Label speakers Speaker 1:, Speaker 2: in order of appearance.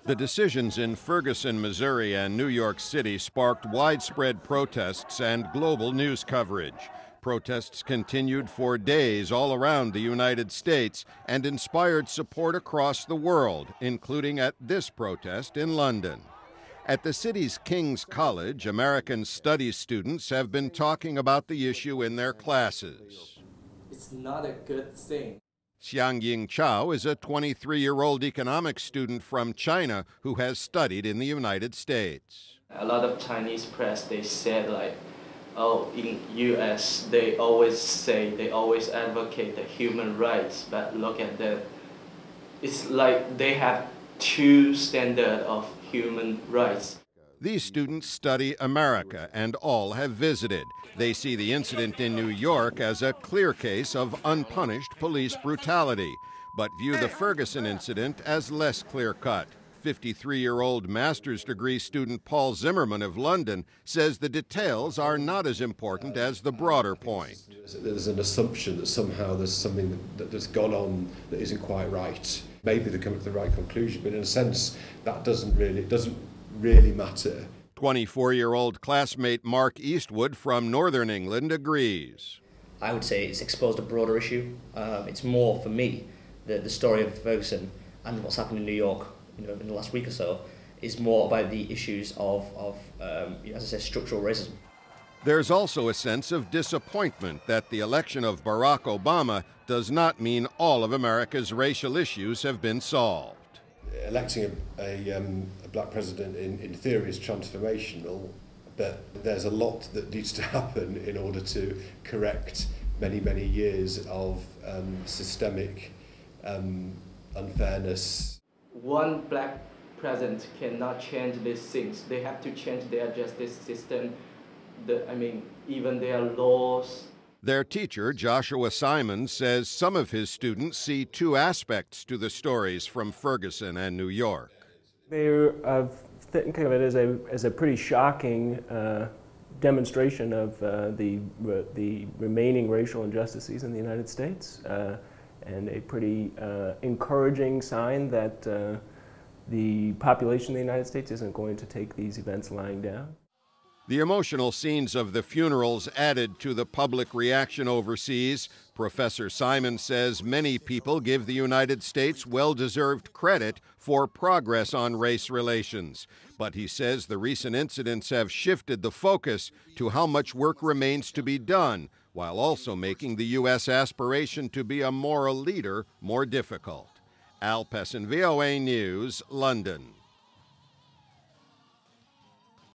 Speaker 1: The decisions in Ferguson, Missouri and New York City sparked widespread protests and global news coverage. Protests continued for days all around the United States and inspired support across the world, including at this protest in London. At the city's King's College, American Studies students have been talking about the issue in their classes.
Speaker 2: It's not a good thing.
Speaker 1: Xiangying Chao is a 23-year-old economics student from China who has studied in the United States.
Speaker 2: A lot of Chinese press, they said like, oh, in U.S. they always advocate the human rights, but look at that. It's like they have two standards of human rights.
Speaker 1: These students study America and all have visited. They see the incident in New York as a clear case of unpunished police brutality, but view the Ferguson incident as less clear-cut. 53-year-old master's degree student Paul Zimmerman of London says the details are not as important as the broader point.
Speaker 3: There's an assumption that somehow there's something that's gone on that isn't quite right. Maybe they come to the right conclusion, but in a sense that doesn't really matter.
Speaker 1: 24-year-old classmate Mark Eastwood from Northern England agrees.
Speaker 4: I would say it's exposed a broader issue. It's more, for me, the story of Ferguson and what's happened in New York, in the last week or so, is more about the issues of as I said, structural racism.
Speaker 1: There's also a sense of disappointment that the election of Barack Obama does not mean all of America's racial issues have been solved.
Speaker 3: Electing a black president in theory is transformational, but there's a lot that needs to happen in order to correct many years of systemic unfairness.
Speaker 2: One black president cannot change these things. They have to change their justice system, even their laws.
Speaker 1: Their teacher, Joshua Simon, says some of his students see two aspects to the stories from Ferguson and New York.
Speaker 5: They think of it as a pretty shocking demonstration of the remaining racial injustices in the United States, and a pretty encouraging sign that the population of the United States isn't going to take these events lying down.
Speaker 1: The emotional scenes of the funerals added to the public reaction overseas. Professor Simon says many people give the United States well-deserved credit for progress on race relations. But he says the recent incidents have shifted the focus to how much work remains to be done, while also making the U.S. aspiration to be a moral leader more difficult. Pessin, VOA News, London.